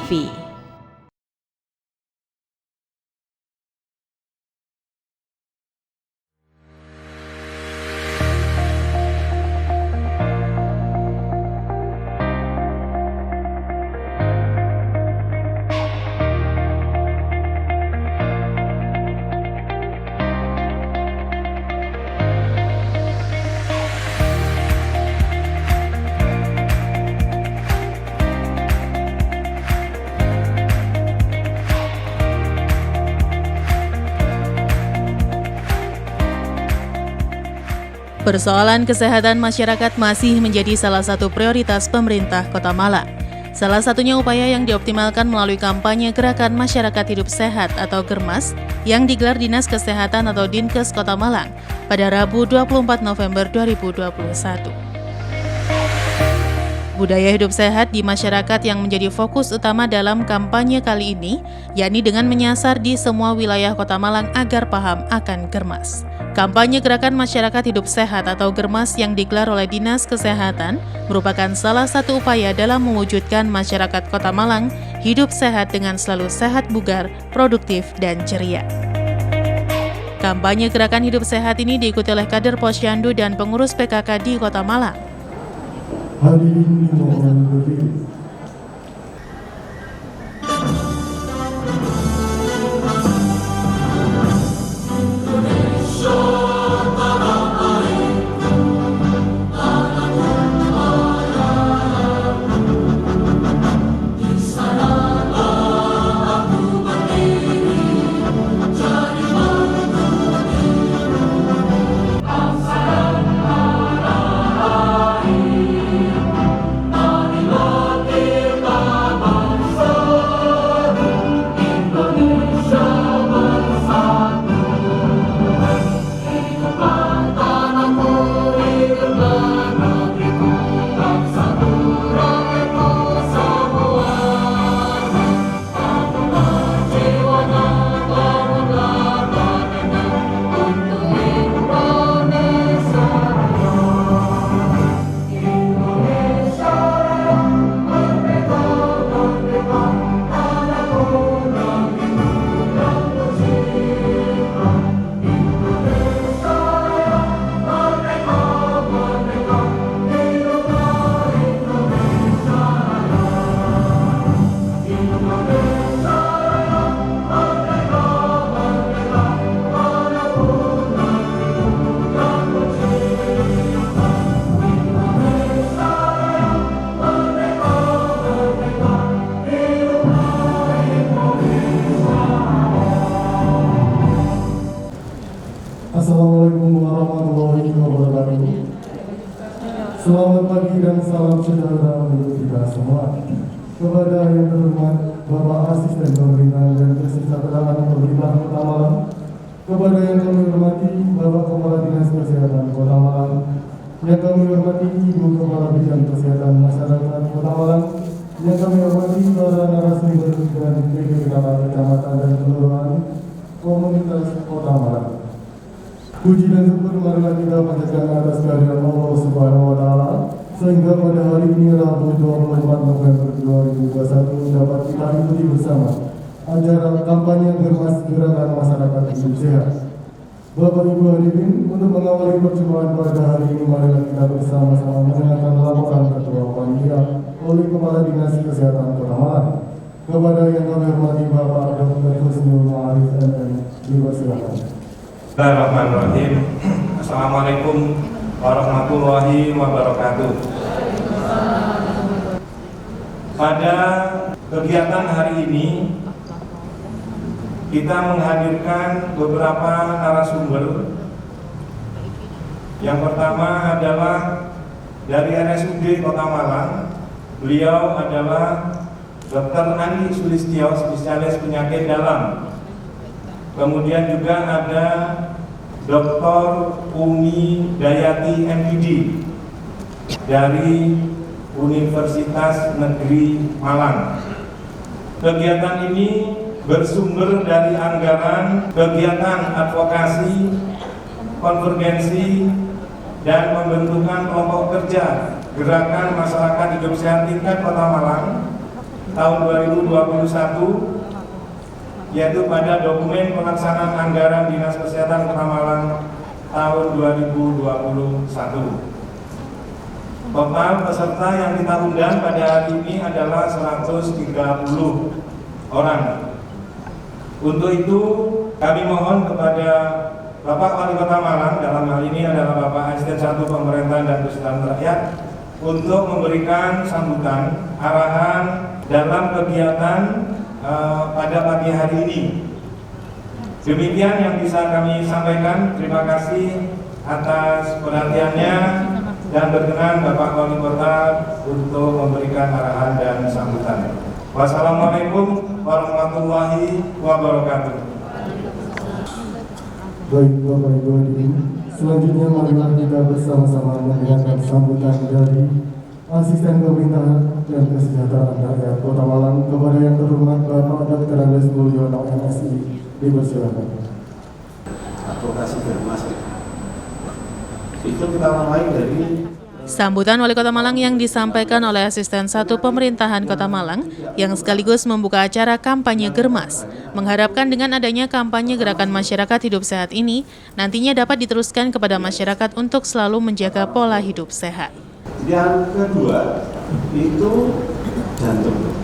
TV. Persoalan kesehatan masyarakat masih menjadi salah satu prioritas pemerintah Kota Malang. Salah satunya upaya yang dioptimalkan melalui kampanye Gerakan Masyarakat Hidup Sehat atau GERMAS yang digelar Dinas Kesehatan atau Dinkes Kota Malang pada Rabu 24 November 2021. Budaya hidup sehat di masyarakat yang menjadi fokus utama dalam kampanye kali ini, yakni dengan menyasar di semua wilayah Kota Malang agar paham akan GERMAS. Kampanye Gerakan Masyarakat Hidup Sehat atau GERMAS yang digelar oleh Dinas Kesehatan merupakan salah satu upaya dalam mewujudkan masyarakat Kota Malang hidup sehat dengan selalu sehat bugar, produktif, dan ceria. Kampanye Gerakan Hidup Sehat ini diikuti oleh kader Posyandu dan pengurus PKK di Kota Malang. Hadirin dimohon berdiri. Assalamualaikum warahmatullahi wabarakatuh. Selamat pagi dan salam sejahtera untuk kita semua. Kepada yang terhormat Bapak Asisten Pemerintahan dan Kesejahteraan Pemerintah Kota Malang, kepada yang kami hormati Bapak Kepala Dinas Kesehatan Kota Malang, yang kami hormati Ibu Kepala Bidang Kesehatan Masyarakat Kota Malang, yang kami hormati para narasumber dan kepala kecamatan dan kelurahan komunitas Kota Malang. Puji dan syukur marilah kita panjatkan atas kehadiran Allah Subhanahu wa Ta'ala, sehingga pada hari ini Rabu 24 November 2021 dapat kita ikuti bersama acara kampanye GERMAS Gerakan Masyarakat Hidup Sehat. Bapak Ibu hadirin, untuk mengawali perjumpaan pada hari ini marilah kita bersama-sama mendengarkan laporan Ketua Panitia oleh Kepala Dinas Kesehatan Kota Malang. Kepada yang kami hormati Bapak Dr. Husnul Ma'arif MM, dipersilakan. Bismillahirrahmanirrahim. Assalamualaikum warahmatullahi wabarakatuh. Pada kegiatan hari ini kita menghadirkan beberapa narasumber. Yang pertama adalah dari RSUD Kota Malang. Beliau adalah Dr. Andi Sulistyo, spesialis penyakit dalam. Kemudian juga ada Dr. Umi Dayati MPD dari Universitas Negeri Malang. Kegiatan ini bersumber dari anggaran kegiatan advokasi, konvergensi, dan pembentukan kelompok kerja Gerakan Masyarakat Hidup Sehat tingkat Kota Malang tahun 2021, yaitu pada dokumen pelaksanaan anggaran Dinas Kesehatan Kota Malang tahun 2021. Total peserta yang kita undang pada hari ini adalah 130 orang. Untuk itu kami mohon kepada Bapak Wali Kota Malang, dalam hal ini adalah Bapak Asisten 1 Pemerintahan dan Kesejahteraan Rakyat, untuk memberikan sambutan arahan dalam kegiatan pada pagi hari ini. Demikian yang bisa kami sampaikan. Terima kasih atas perhatiannya dan berkenan Bapak Wali Kota untuk memberikan arahan dan sambutan. Wassalamualaikum warahmatullahi wabarakatuh. Baik Bapak Ibu hadirin, selanjutnya marilah kita bersama-sama mendengarkan sambutan dari Asisten Pemerintahan dan Kesejahteraan Rakyat Kota Malang kepada yang terhormat Bapak Dr. Andes Mulyono MSI. Dipersilakan. Advokasi Germas itu kita mulai dari Sambutan Wali Kota Malang yang disampaikan oleh Asisten 1 Pemerintahan Kota Malang yang sekaligus membuka acara kampanye Germas, mengharapkan dengan adanya kampanye gerakan masyarakat hidup sehat ini nantinya dapat diteruskan kepada masyarakat untuk selalu menjaga pola hidup sehat. yang kedua itu jantung,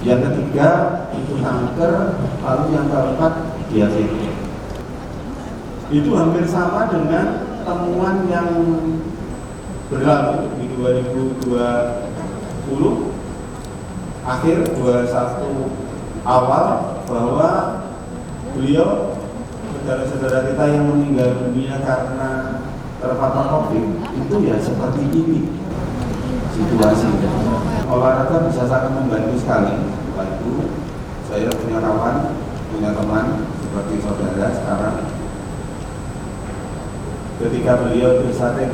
yang ketiga itu kanker, lalu yang keempat diabetes. Itu hampir sama dengan temuan yang berlalu di 2020 akhir 21 awal, bahwa beliau, saudara-saudara kita yang meninggal dunia karena terpapar COVID itu ya seperti ini situasinya. Olahraga bisa sangat membantu sekali. Waktu saya punya kawan, punya teman seperti saudara sekarang, ketika beliau tersakit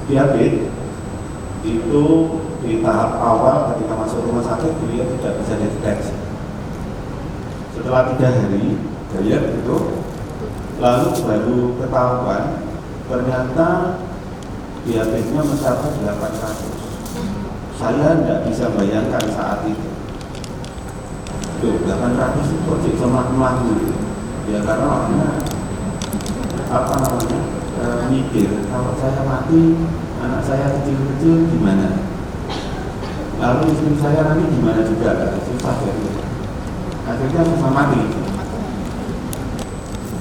diabetes itu di tahap awal ketika masuk rumah sakit beliau tidak bisa dideteksi. Setelah 3 hari diet itu, lalu baru ketahuan ternyata diabetesnya mencapai 800. Saya tidak bisa bayangkan saat itu. 800 itu kok lemah gitu. Ya karena orangnya mikir, kalau saya mati, anak saya kecil-kecil gimana? Lalu istri saya nanti gimana juga? Susah ya. Akhirnya susah mati.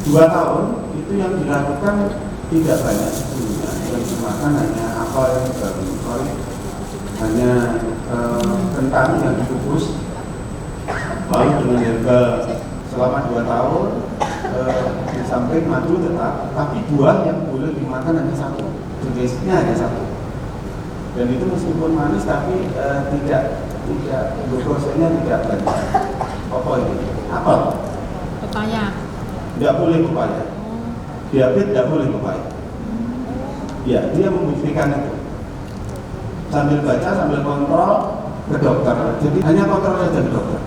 2 tahun itu yang dilakukan tidak banyak sebelumnya. Yang dimakan hanya apel yang baru, hanya kentang yang dikukus, lalu dengan herba selama 2 tahun. Di samping madu tetap, tapi buah yang boleh dimakan hanya 1, jenisnya hanya 1. Dan itu meskipun manis tapi tidak glukosanya tidak banyak. Apa ini? Apel? Pepaya. Tidak boleh pepaya. Diabetes tidak boleh pepaya. Ya, dia membuktikan itu. Sambil baca, sambil kontrol ke dokter. Jadi hanya kontrol saja ke dokter.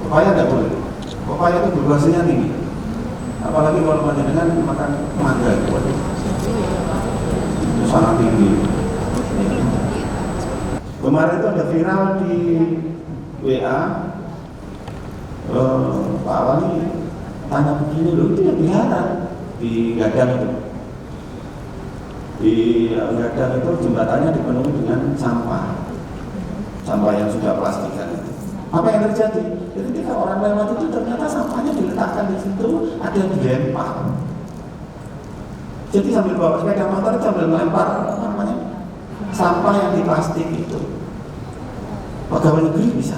Pepaya tidak boleh. Pepaya itu glukosanya tinggi. Apalagi kalau panjenengan makan mangga itu sangat tinggi. Kemarin itu ada viral di WA, Pak Wali tanya begini loh, itu yang dilarang di Gadang itu. Di Gadang itu jembatannya dipenuhi dengan sampah yang sudah plastikan itu. Apa yang terjadi? Ketika orang lewat itu ternyata sampahnya diletakkan di situ, ada yang dilempar. Jadi sambil bawa sepeda motor sambil melempar sampah yang di plastik itu. Pegawai negeri bisa.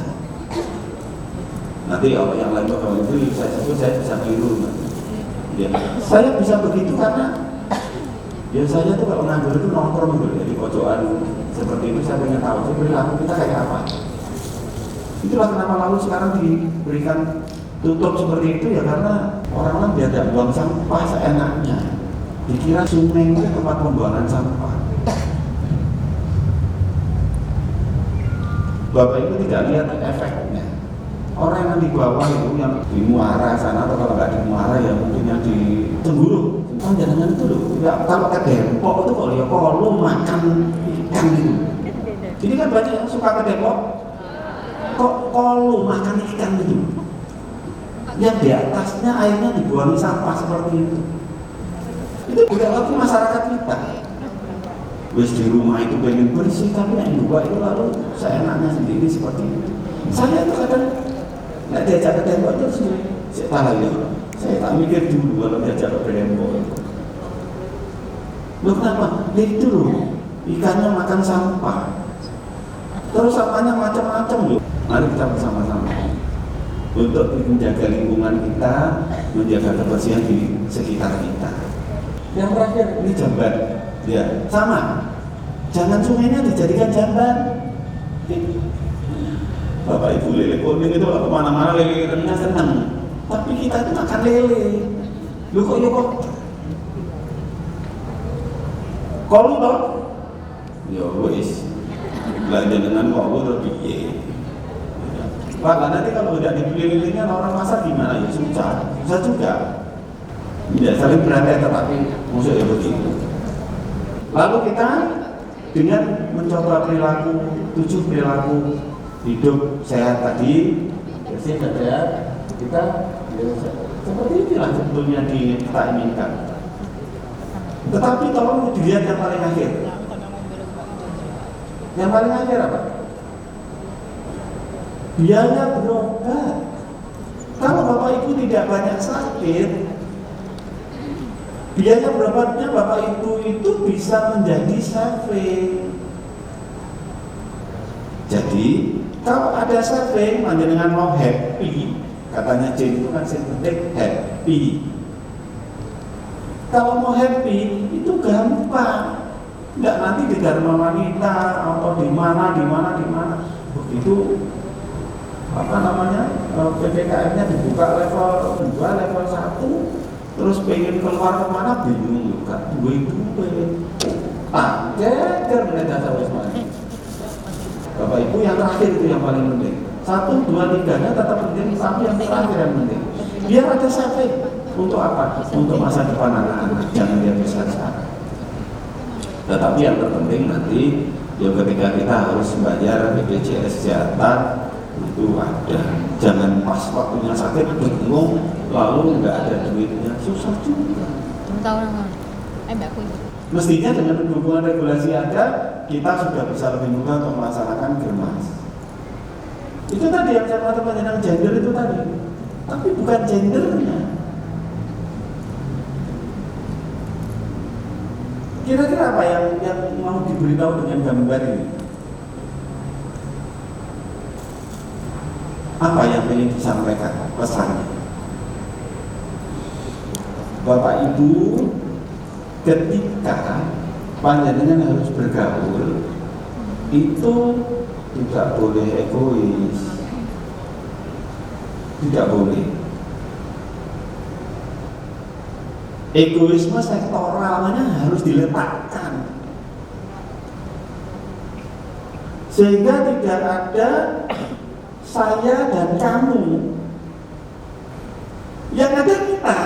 Nanti yang lain pegawai negeri saya sebut, saya bisa keliru. Ya, saya bisa begitu karena biasanya tuh kalau nganggur itu nongkrong gitu, di pojokan seperti itu. Saya pengen tahu perilaku kita kayak apa. Itulah kenapa lalu sekarang diberikan tutup seperti itu, ya karena orang-orang biar tidak buang sampah seenaknya. Dikira sungai itu tempat pembuangan sampah. Bapak Ibu tidak lihat efeknya. Orang yang di bawah itu, yang di Muara sana, atau kalau nggak di Muara ya mungkin yang di Tengguru. Jangan itu loh. Ya, kalau ke Depok itu kalau ya lu makan ikan gitu. Ini kan banyak yang suka ke Depok, kok kolu makan ikan itu, yang di atasnya airnya dibuang sampah seperti itu. Itu bukan lagi masyarakat kita. Wis di rumah itu pengen bersih, tapi yang dua itu lalu seenaknya sendiri seperti itu. Saya itu kadang nggak diajak ke Depok itu sendiri. Saya tahu ya, saya tak mikir dulu kalau diajak ke Depok itu. Loh kenapa? Ya itu loh, ikannya makan sampah. Terus sampahnya macam-macam loh. Mari kita bersama-sama untuk menjaga lingkungan kita, menjaga kebersihan di sekitar kita. Yang terakhir ini jamban, ya sama. Jangan sungainya dijadikan jamban. Bapak Ibu lele kuning itu kalau kemana-mana lele rendah senang. Tapi kita itu makan lele. Lu kok kolu toh? Ya wis. Belanja dengan kolu lebih ye. Pak, nanti kalau udah dibeli lelenya orang pasar gimana? Ya susah juga. Ya saling berhati tetapi musuh ya begitu. Lalu kita dengan mencoba perilaku 7 perilaku hidup sehat tadi, bersih dan sehat, kita ya, seperti inilah sebetulnya kita inginkan. Tetapi tolong dilihat yang paling akhir. Yang paling akhir apa? Biaya berobat. Kalau Bapak Ibu tidak banyak sakit, biaya berobatnya Bapak Ibu itu bisa menjadi saving. Jadi kalau ada saving, panjenengan mau happy, katanya Jane itu kan yang penting happy. Kalau mau happy itu gampang, nggak nanti di Dharma Wanita atau di mana. Begitu apa namanya PPKM-nya dibuka level 2, level 1, terus pengen keluar kemana bingung juga, duit geger mereka sama. Bapak Ibu yang terakhir itu yang paling penting. 1, 2, 3-nya tetap penting, tapi yang terakhir yang penting. Biar ada saving. Untuk apa? Untuk masa depan anak-anak. Jangan dia besar-besar. Tetapi yang terpenting nanti, ya ketika kita harus membayar BPJS Kesehatan itu ada. Jangan pas waktunya sakit bingung, lalu nggak ada duitnya, susah juga. Mestinya dengan dukungan regulasi ada, kita sudah bisa lebih mudah untuk melaksanakan germas. Itu tadi yang saya katakan tentang gender itu tadi, tapi bukan gendernya. Kira-kira apa yang mau diberitahu dengan gambar ini? Apa yang ingin disampaikan pesannya? Bapak Ibu, ketika panjenengan harus bergaul, itu tidak boleh egois, tidak boleh. Egoisme sektoralnya harus diletakkan, sehingga tidak ada saya dan kamu, yang ada kita.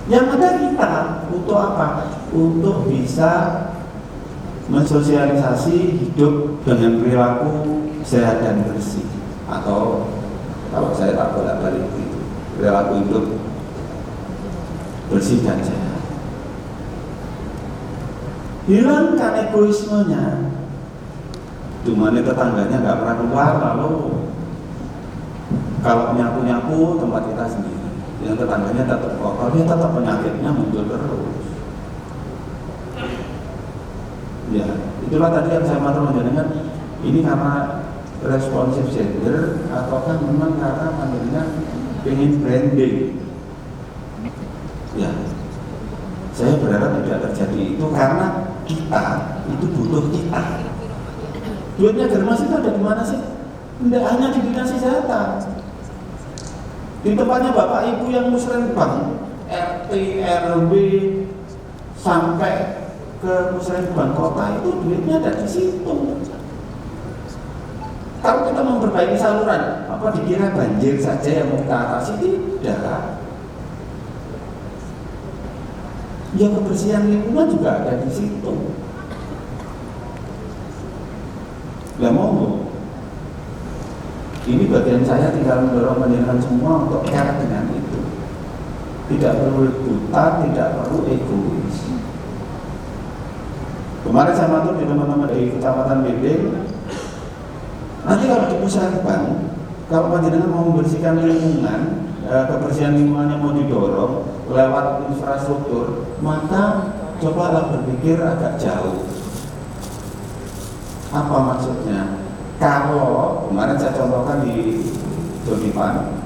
Yang ada kita untuk apa? Untuk bisa mensosialisasi hidup dengan perilaku sehat dan bersih, atau kalau saya tak bolak-balik itu perilaku hidup bersih dan sehat. Hilangkan egoismenya. Cuman tetangganya nggak pernah keluar, lalu kalau nyapu tempat kita sendiri. Yang tetangganya tetap kotor, dia tetap penyakitnya muncul terus. Ya, itulah tadi yang saya matur menjenengan. Ini karena responsif gender ataukah memang karena panjenengan ingin branding? Ya, saya berharap tidak terjadi itu karena kita itu butuh kita. Duitnya germas itu ada di mana sih? Tidak hanya di dinas kesehatan. Di tempatnya Bapak Ibu yang musrenbang, RT, RW, sampai ke musrenbang kota itu duitnya ada di situ. Kalau kita memperbaiki saluran, apa dikira banjir saja yang mau kita atasi? Tidak. Ya kebersihan lingkungan juga ada di situ. Lah monggo. Ini bagian saya tinggal mendorong panjenengan semua untuk care dengan itu. Tidak perlu buta, tidak perlu egois. Kemarin saya matur di teman-teman dari Kecamatan Bedeng. Nanti kalau di Pusarban, kalau panjenengan mau membersihkan lingkungan, kebersihan lingkungannya mau didorong lewat infrastruktur, maka cobalah berpikir agak jauh. Apa maksudnya? Kalau kemarin saya contohkan di Jodipan,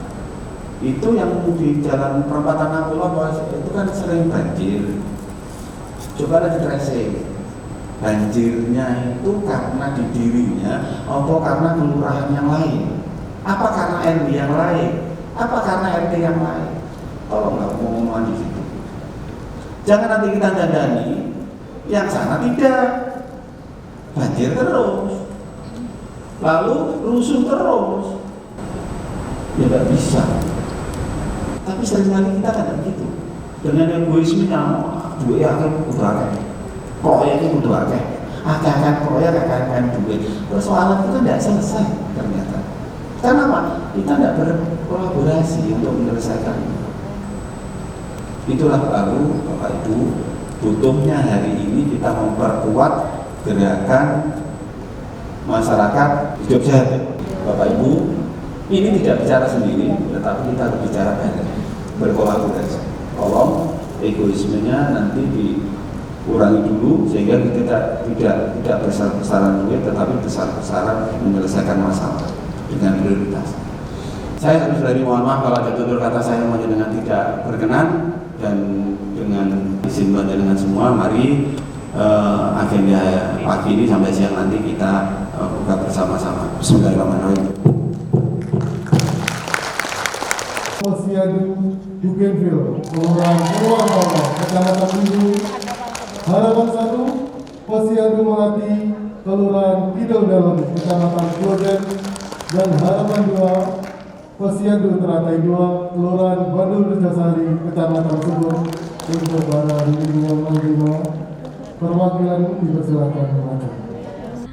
itu yang di jalan perempatan Nakula itu kan sering banjir. Coba di tracing, banjirnya itu karena di dirinya atau karena kelurahan yang lain? Apa karena RW yang lain? Apa karena RT yang lain? Tolonglah ngomong di situ. Jangan nanti kita dandani yang sana tidak banjir terus. Lalu rusuh terus, ya nggak bisa. Tapi seringkali kita kan begitu. Dengan egoismenya, duit akan udah proyek itu udah akan proyek akan duit. Persoalan itu tidak selesai ternyata. Karena apa? Kita tidak berkolaborasi untuk menyelesaikan itu. Itulah baru Bapak Ibu butuhnya hari ini kita memperkuat gerakan masyarakat hidup sehat. Bapak Ibu, ini tidak bicara sendiri, tetapi kita harus bicara bareng, berkolaborasi. Tolong egoismenya nanti dikurangi dulu sehingga kita tidak besar-besaran duit, tetapi besar-besaran menyelesaikan masalah dengan prioritas. Saya harus dari mohon maaf kalau ada tutur kata saya dengan tidak berkenan, dan dengan izin dengan semua, mari agenda pagi ini sampai siang nanti kita buka bersama-sama. Bismillahirrahmanirrahim. Posyandu Dukenville, Kelurahan Purwokerto, Kecamatan Minggu. Harapan 1, Posyandu Melati, Kelurahan Kidul Dalam, Kecamatan Kloden. Dan harapan 2, Posyandu Teratai 2, Kelurahan Bandul Regasari, Kecamatan Subur. Untuk para diri yang menerima perwakilan dipersilakan maju.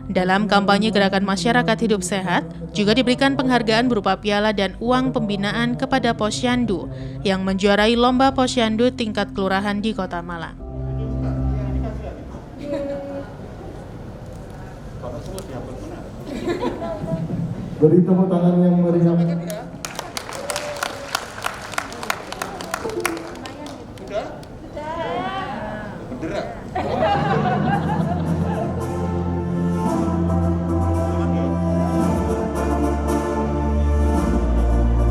Dalam kampanye gerakan masyarakat hidup sehat, juga diberikan penghargaan berupa piala dan uang pembinaan kepada posyandu yang menjuarai lomba posyandu tingkat kelurahan di Kota Malang. Beri tepuk tangan yang meriah.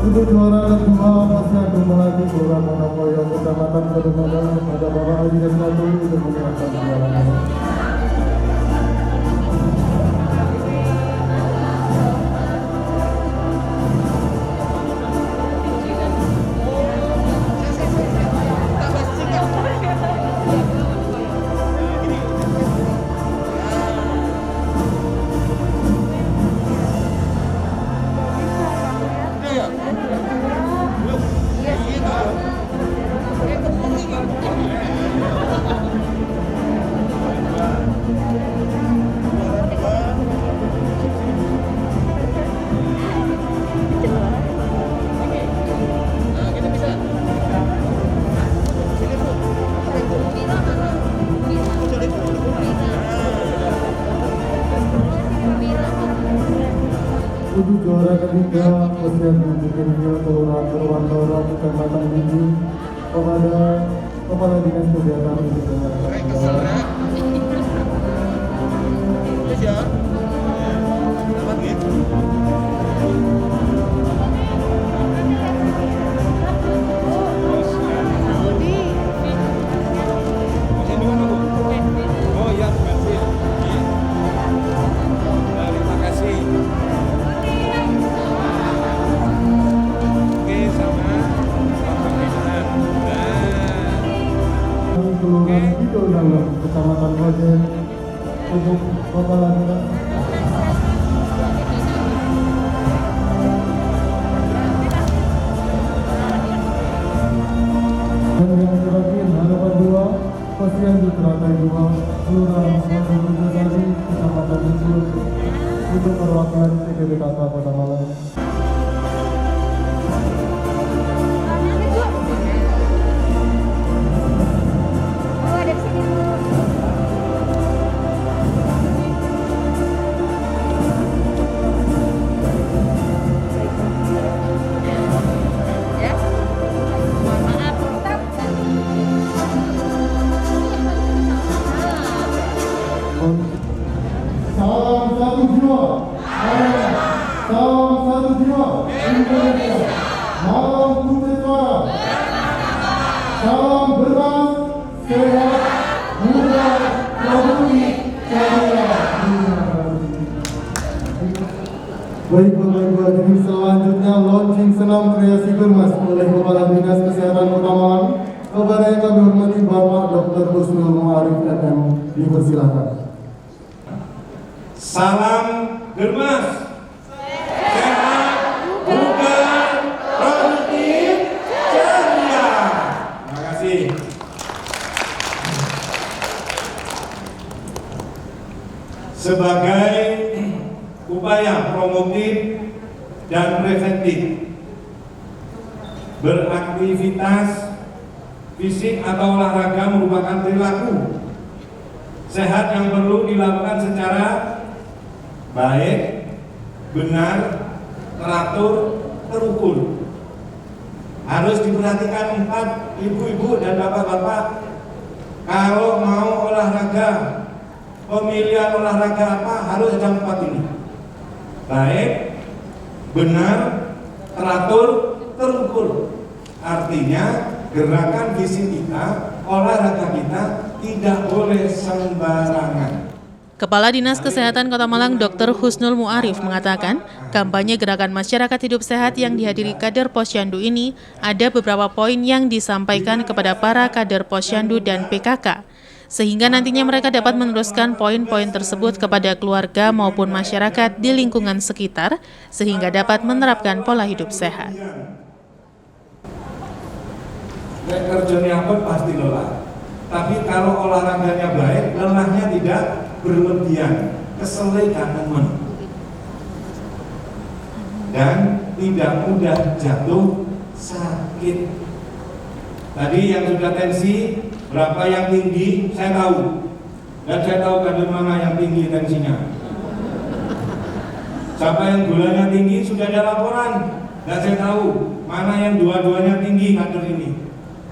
Untuk juara kedua Posyandu Melati Kelurahan Monokoyo, Kecamatan Kedunggalan, pada Bapak Haji dan Satu untuk menyerahkan pialanya. Untuk juara ketiga Posyandu Dukenville Kelurahan Purwokerto, Kecamatan Minggu, kepada Kepala Dinas Kesehatan untuk menyerahkan. Kelurahan Kidul Dalam, Kecamatan Kloden. untuk perwakilan TPPKK Kota Malang. Salam satu jiwa, salam satu jiwa, Indonesia, malam putih suara, salam bebas, sehat, muda, produktif, jaya. Baik Bapak Ibu hadirin, selanjutnya launching senam kreasi Germas oleh Kepala Dinas Kesehatan Kota Malang kepada yang kami hormati Bapak Dr. Husnul Mu'arif MM, dipersilakan. Salam Germas, sehat, bugar, produktif, ceria. Terima kasih. Sebagai upaya promotif dan preventif, beraktivitas fisik atau olahraga merupakan perilaku sehat yang perlu dilakukan secara baik, benar, teratur, terukur. Harus diperhatikan ibu-ibu dan bapak-bapak kalau mau olahraga, pemilihan olahraga apa harus ada 4 ini. Baik, benar, teratur, terukur. Artinya gerakan fisik kita, olahraga kita tidak boleh sembarangan. Kepala Dinas Kesehatan Kota Malang Dr. Husnul Mu'arif mengatakan, kampanye gerakan masyarakat hidup sehat yang dihadiri kader Posyandu ini ada beberapa poin yang disampaikan kepada para kader Posyandu dan PKK, sehingga nantinya mereka dapat meneruskan poin-poin tersebut kepada keluarga maupun masyarakat di lingkungan sekitar, sehingga dapat menerapkan pola hidup sehat. Kerjanya apa pasti lelah, tapi kalau olahraganya baik, lelahnya tidak berlebihan, keselnya gak nemen, dan tidak mudah jatuh sakit. Tadi yang sudah tensi, berapa yang tinggi, saya tahu, dan saya tahu kader mana yang tinggi tensinya. Siapa yang gulanya tinggi sudah ada laporan, dan saya tahu mana yang dua-duanya tinggi kader ini.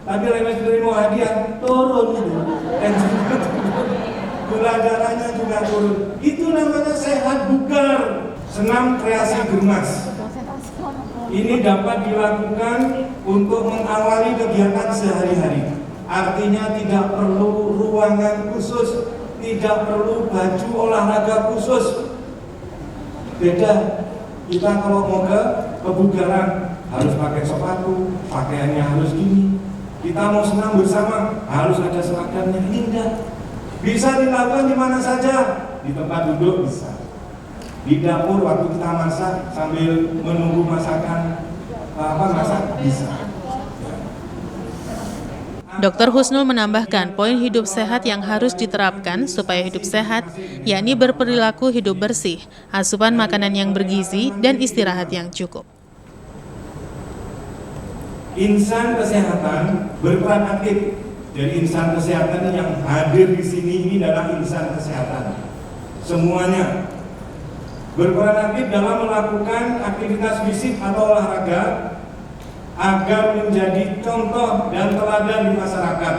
Tapi lemes terima hadiah turun itu, tensinya turun. Gula darahnya juga turun. Itu namanya sehat bugar. Senam kreasi Germas ini dapat dilakukan untuk mengawali kegiatan sehari-hari. Artinya tidak perlu ruangan khusus, tidak perlu baju olahraga khusus. Beda, kita kalau mau ke kebugaran harus pakai sepatu, pakaiannya harus gini. Kita mau senam bersama harus ada seragamnya. Ini enggak. Bisa dilakukan di mana saja, di tempat duduk bisa, di dapur waktu kita masak sambil menunggu masakan masak bisa. Dr. Husnul menambahkan poin hidup sehat yang harus diterapkan supaya hidup sehat, yakni berperilaku hidup bersih, asupan makanan yang bergizi, dan istirahat yang cukup. Insan kesehatan berperan aktif. Jadi insan kesehatan yang hadir di sini ini adalah insan kesehatan. Semuanya berperan aktif dalam melakukan aktivitas fisik atau olahraga agar menjadi contoh dan teladan di masyarakat.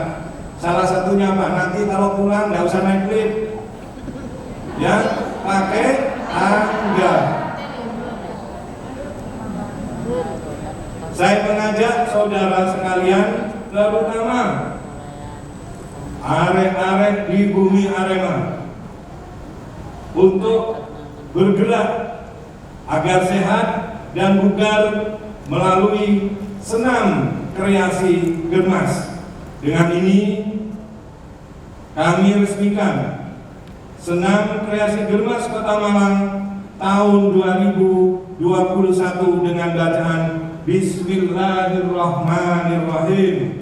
Salah satunya apa? Nanti kalau pulang nggak usah naik lift, ya pakai tangga. Saya mengajak saudara sekalian, terutama arek-arek di bumi Arema, untuk bergerak agar sehat dan bugar melalui senam kreasi Germas. Dengan ini kami resmikan senam kreasi Germas Kota Malang tahun 2021 dengan bacaan Bismillahirrahmanirrahim.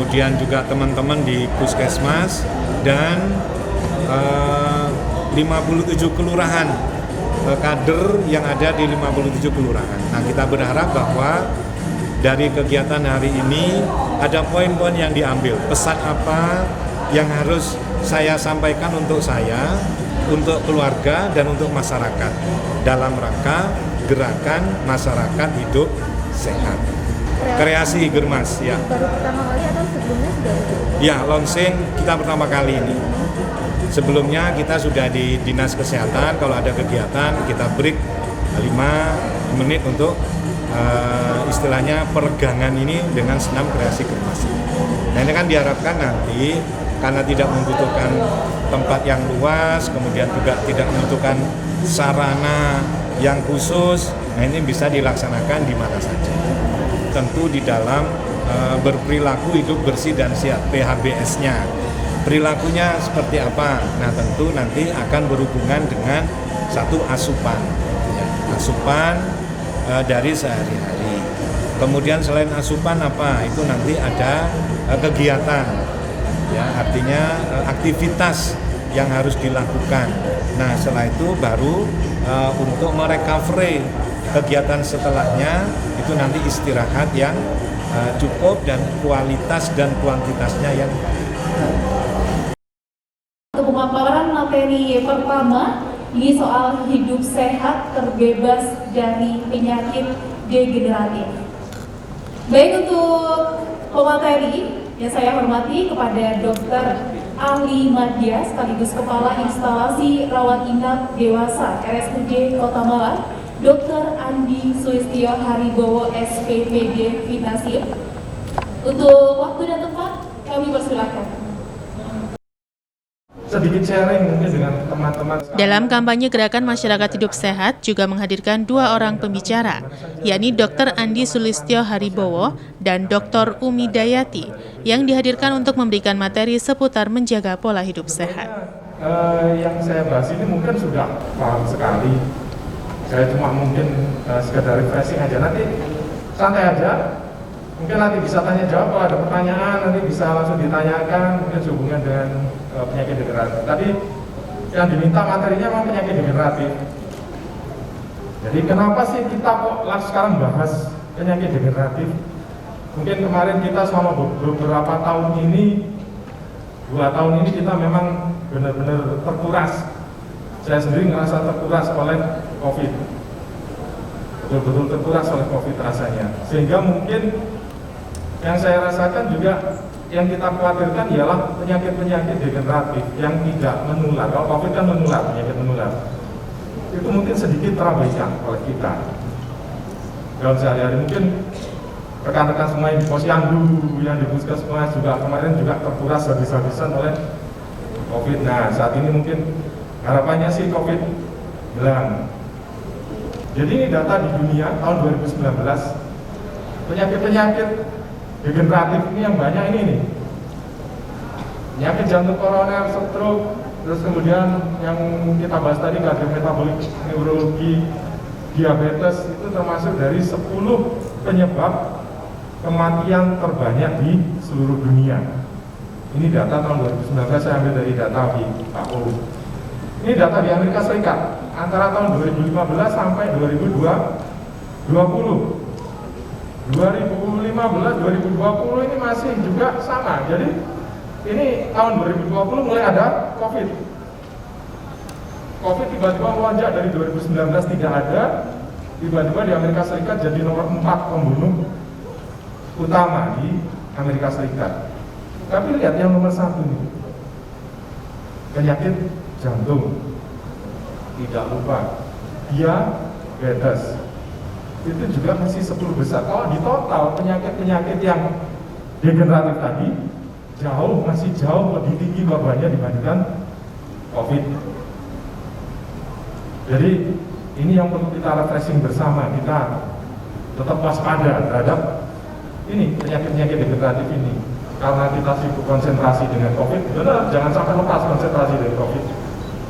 kemudian juga teman-teman di Puskesmas, dan 57 kelurahan, kader yang ada di 57 kelurahan. Nah, kita berharap bahwa dari kegiatan hari ini ada poin-poin yang diambil, pesan apa yang harus saya sampaikan untuk saya, untuk keluarga, dan untuk masyarakat dalam rangka gerakan masyarakat hidup sehat. Kreasi Germas, ya. Baru pertama kali atau sebelumnya sudah ada? Ya, launching kita pertama kali ini. Sebelumnya kita sudah di Dinas Kesehatan, kalau ada kegiatan kita break 5 menit untuk istilahnya peregangan ini dengan senam kreasi Germas. Nah, ini kan diharapkan nanti karena tidak membutuhkan tempat yang luas, kemudian juga tidak membutuhkan sarana yang khusus, nah ini bisa dilaksanakan di mana saja. Tentu di dalam berperilaku hidup bersih dan sehat, PHBS-nya. Perilakunya seperti apa? Nah, tentu nanti akan berhubungan dengan satu asupan, ya, asupan dari sehari-hari. Kemudian selain asupan apa? Itu nanti ada kegiatan, ya, artinya aktivitas yang harus dilakukan. Nah, setelah itu baru untuk merecovery kegiatan setelahnya itu nanti istirahat yang cukup dan kualitas dan kuantitasnya yang Untuk pemaparan materi pertama, ini soal hidup sehat terbebas dari penyakit degeneratif. Baik, untuk pemateri yang saya hormati kepada Dr. Ali Madya sekaligus Kepala Instalasi Rawat Inap Dewasa RSUD Kota Malang, Dr. Andi Sulistyo Haribowo SPPD Vinasio. Untuk waktu dan tempat kami persilakan. Sedikit sharing mungkin dengan teman-teman. Dalam kampanye Gerakan Masyarakat Hidup Sehat juga menghadirkan 2 orang pembicara, yakni Dr. Andi Sulistyo Haribowo dan Dr. Umi Dayati, yang dihadirkan untuk memberikan materi seputar menjaga pola hidup sehat. Yang saya bahas ini mungkin sudah paham sekali. Saya cuma mungkin sekedar refreshing aja, nanti santai aja. Mungkin nanti bisa tanya jawab, kalau ada pertanyaan nanti bisa langsung ditanyakan, mungkin sehubungan dengan penyakit degeneratif. Tadi yang diminta materinya memang penyakit degeneratif. Jadi kenapa sih kita kok sekarang bahas penyakit degeneratif? Mungkin kemarin kita selama beberapa tahun ini, 2 tahun ini kita memang benar-benar terkuras. Saya sendiri ngerasa terkuras oleh COVID. Betul-betul terkuras oleh COVID rasanya. Sehingga mungkin yang saya rasakan juga yang kita khawatirkan ialah penyakit-penyakit degeneratif yang tidak menular. Kalau COVID kan menular, penyakit menular. Itu mungkin sedikit terabaikan oleh kita. Dalam sehari-hari mungkin rekan-rekan semua yang di posyandu, yang di puskesmas juga kemarin juga terkuras habis-habisan oleh COVID. Nah, saat ini mungkin harapannya sih COVID hilang. Jadi ini data di dunia tahun 2019, penyakit-penyakit degeneratif ini yang banyak ini nih. Penyakit jantung koroner, stroke, terus kemudian yang kita bahas tadi kardiometabolic, neurologi, diabetes, itu termasuk dari 10 penyebab kematian terbanyak di seluruh dunia. Ini data tahun 2019, saya ambil dari data WHO. Ini data di Amerika Serikat antara tahun 2015 sampai 2020. 2015, 2020 ini masih juga sama. Jadi ini tahun 2020 mulai ada COVID. COVID tiba-tiba melonjak dari 2019 tidak ada, tiba-tiba di Amerika Serikat jadi nomor 4 pembunuh utama di Amerika Serikat. Tapi lihat yang nomor 1 nih, penyakit jantung. Tidak lupa, diabetes. Itu juga masih 10 besar. Kalau di total penyakit-penyakit yang degeneratif tadi masih jauh lebih tinggi bebannya dibandingkan COVID. Jadi ini yang perlu kita refreshing bersama, kita tetap waspada terhadap ini penyakit-penyakit degeneratif ini. Karena kita sibuk konsentrasi dengan COVID, benar, jangan sampai lepas konsentrasi dari COVID.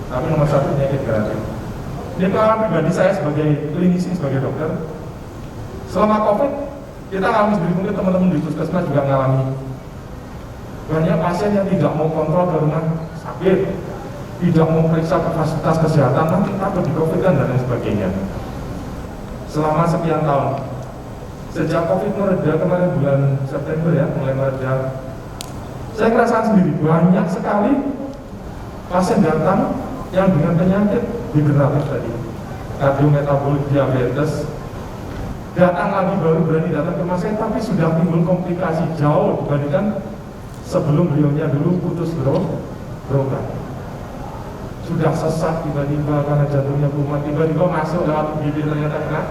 Tapi nomor 1 penyakit degeneratif. Ini pengalaman pribadi saya sebagai klinisi, sebagai dokter. Selama COVID, kita ngalami sendiri, mungkin teman-teman di puskesmas juga ngalami. Banyak pasien yang tidak mau kontrol ke rumah sakit, tidak mau periksa ke fasilitas kesehatan, nanti takut di COVID dan lain sebagainya. Selama sekian tahun, sejak COVID mereda kemarin bulan September ya, mulai mereda, saya ngerasakan sendiri banyak sekali pasien datang yang dengan penyakit degeneratif tadi, kardiometabolik, diabetes, datang lagi baru berani datang ke rumah sakit, tapi sudah timbul komplikasi jauh dibandingkan sebelum beliaunya dulu putus berobat. Sudah sesak tiba-tiba karena jantungnya kumat, tiba-tiba masuk lewat bibir ternyata kena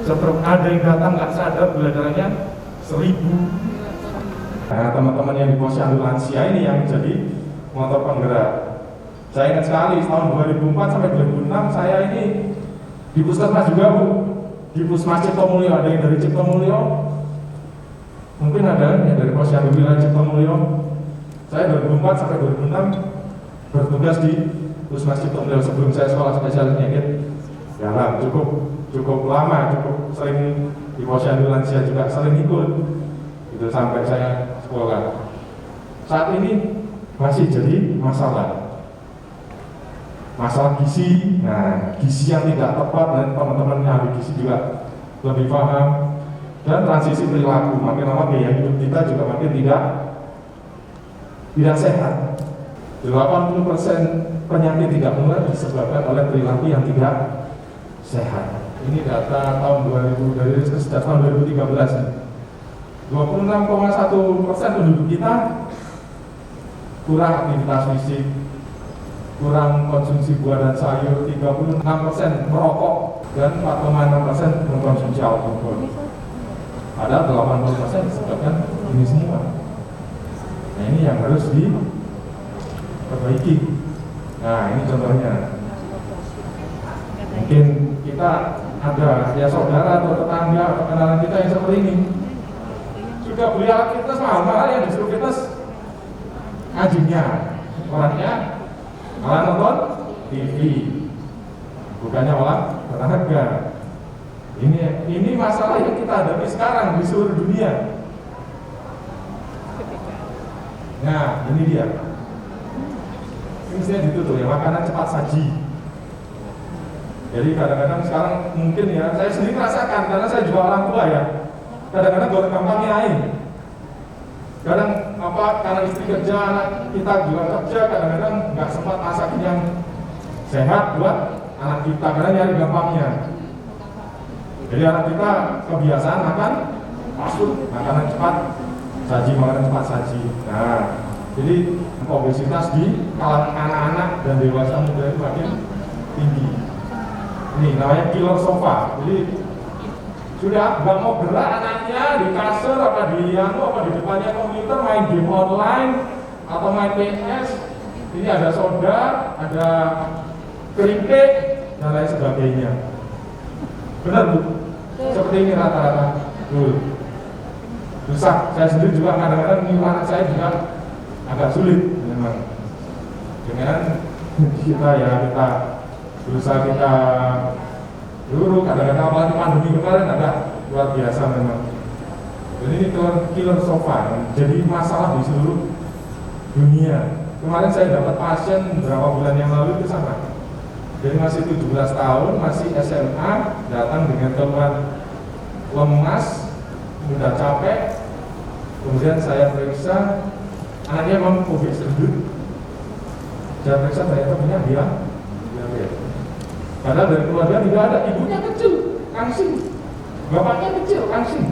stroke. Ada yang datang nggak sadar gula darahnya 1000. Nah, teman-teman yang di posyandu lansia ini yang jadi motor penggerak. Saya ingat sekali tahun 2004 sampai 2006 saya ini di puskesmas juga Bu, di Puskesmas Ciptomulyo. Ada yang dari Ciptomulyo, mungkin ada yang dari posyandu wilayah Ciptomulyo. Saya 2004 sampai 2006 bertugas di Puskesmas Ciptomulyo sebelum saya sekolah spesialis penyakit dalam. Cukup lama, cukup sering di posyandu lansia juga sering ikut itu sampai saya sekolah. Saat ini masih jadi masalah gizi. Nah, gizi yang tidak tepat, dan teman-teman ahli gizi juga lebih paham. Dan transisi perilaku, makin lama gaya hidup kita juga makin tidak sehat. 80% penyakit tidak menular disebabkan oleh perilaku yang tidak sehat. Ini data tahun 2000 dari sejak tahun 2013. 26,1% penduduk kita kurang aktivitas fisik, kurang konsumsi buah dan sayur, 36% merokok, dan 4,6% mengkonsumsi alkohol. Padahal 80% disebabkan ini semua. Nah, ini yang harus diperbaiki. Nah, ini contohnya. Mungkin kita ada ya saudara atau tetangga atau kenalan kita yang seperti ini. Juga beli alat fitness mahal-mahal yang disuruh fitness ngajinya. Orangnya malah nonton TV. Bukannya olahraga. Ini masalah yang kita hadapi sekarang di seluruh dunia. Nah, ini dia. Ini mestinya ditutup ya, makanan cepat saji. Jadi kadang-kadang sekarang mungkin ya, saya sendiri merasakan karena saya juga orang tua ya. Kadang-kadang goreng gampangnya air. Kadang karena istri kerja, anak kita juga kerja, kadang-kadang nggak sempat masakin yang sehat buat anak kita karena nyari gampangnya. Jadi anak kita kebiasaan makan fast food, makanan cepat saji, makanan cepat saji. Nah, jadi obesitas di kalangan anak-anak dan dewasa muda itu makin tinggi. Ini namanya killer sofa. Jadi sudah nggak mau gerak anaknya di kasur apa di depannya komputer, main game online atau main PS. Ini ada soda, ada keripik dan lain sebagainya. Benar Bu? Seperti ini rata-rata. Susah. Saya sendiri juga kadang-kadang nyuruh anak saya juga agak sulit memang. Dengan kita berusaha kita dulu kadang-kadang apalagi pandemi kemarin agak luar biasa memang. Jadi ini killer sofa jadi masalah di seluruh dunia. Kemarin saya dapat pasien beberapa bulan yang lalu itu sama. Jadi masih 17 tahun, masih SMA, datang dengan keluhan lemas, mudah capek. Kemudian saya periksa, anaknya memang obes gendut. Saya periksa ternyata punya diabetes. Padahal dari keluarga tidak ada, ibunya kecil, langsing, bapaknya kecil, langsing.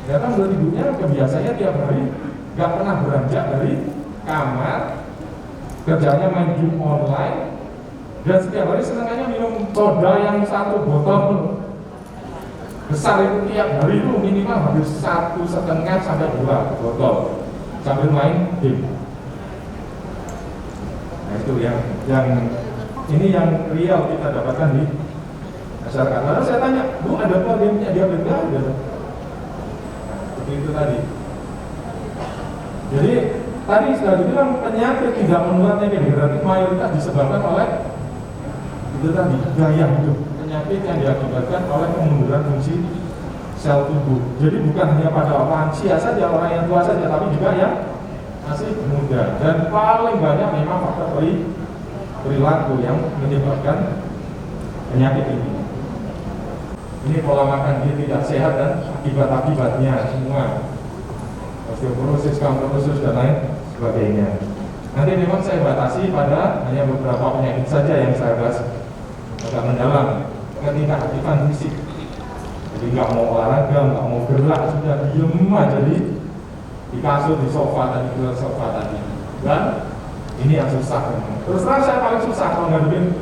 Ternyata menurut ibunya kebiasaannya tiap hari nggak pernah beranjak dari kamar, kerjanya main game online, dan setiap hari senangannya minum soda yang 1 botol besar itu tiap hari itu minimal habis 1,5 sampai 2 botol sambil main game. Nah itu yang ini yang real kita dapatkan di masyarakat. Lalu saya tanya, Bu, ada keluarganya diabetes nggak? Ada. Nah, seperti itu tadi. Jadi tadi sudah dibilang penyakit tidak menular degeneratif mayoritas disebabkan oleh itu tadi gaya hidup, penyakit yang diakibatkan oleh kemunduran fungsi sel tubuh. Jadi bukan hanya pada orang lansia saja, orang yang tua saja, tapi juga yang masih muda, dan paling banyak memang faktor perilaku yang menyebabkan penyakit ini. Ini pola makan dia tidak sehat dan akibat-akibatnya semua, osteoporosis, kanker usus dan lain sebagainya. Nanti memang saya batasi pada hanya beberapa penyakit saja yang saya bahas agak mendalam. Ketidakaktifan fisik, jadi nggak mau olahraga, nggak mau gerak, sudah diem aja di kasur, di sofa tadi, di sofa tadi. Dan ini yang susah. Terus terang saya paling susah kalau ngadepin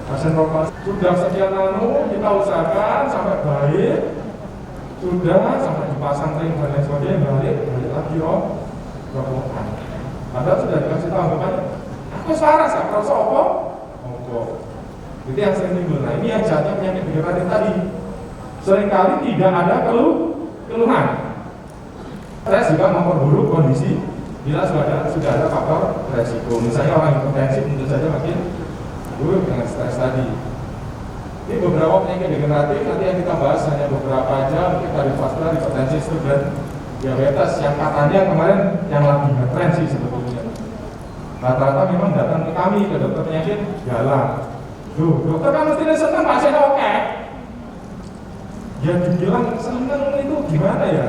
pasien rokok. Sudah sekian anu kita usahakan sampai baik, sudah sampai dipasang ring dan lain sebagainya, balik lagi rokokan. Padahal sudah dikasih tahu anggapannya, aku saras ya, kalau sopo, itu yang sering timbul. Nah ini yang jatuh penyakit degeneratif tadi. Seringkali tidak ada keluhan. Stres juga memperburuk kondisi bila sudah ada faktor resiko. Misalnya orang hipertensi tentu saja makin buruk dengan stres tadi. Ini beberapa penyakit degeneratif nanti yang kita bahas hanya beberapa aja, mungkin kardiovaskular, hipertensi, stroke dan diabetes yang katanya kemarin yang lagi ngetren sih sebetulnya. Rata-rata memang datang ke kami, ke dokter penyakit dalam. Duh, dokter kan mesti senang pasien oke. Ya dibilang senang itu gimana ya?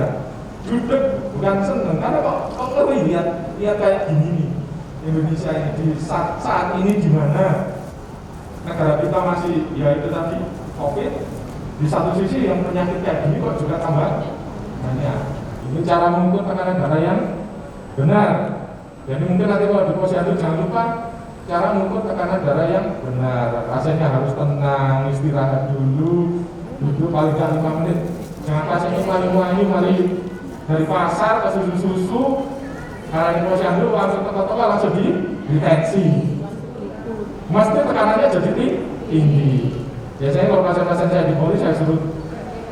Judek, bukan senang, karena kok ngeri lihat kayak gini nih Indonesia ini di saat ini gimana? Negara kita masih ya itu tadi COVID, di satu sisi yang penyakit kayak gini kok juga tambah banyak. Ini cara mengukur tekanan darah yang benar. Jadi mungkin nanti kalau di posyandu jangan lupa cara mengukur tekanan darah yang benar. Pasiennya harus tenang, istirahat dulu, duduk paling tidak 5 menit. Jangan pasiennya mari dari pasar ke susu, karena di posyandu langsung teko-teko langsung deteksi. Mesti tekanannya jadi tinggi. Biasanya kalau pasien-pasien saya di poli saya suruh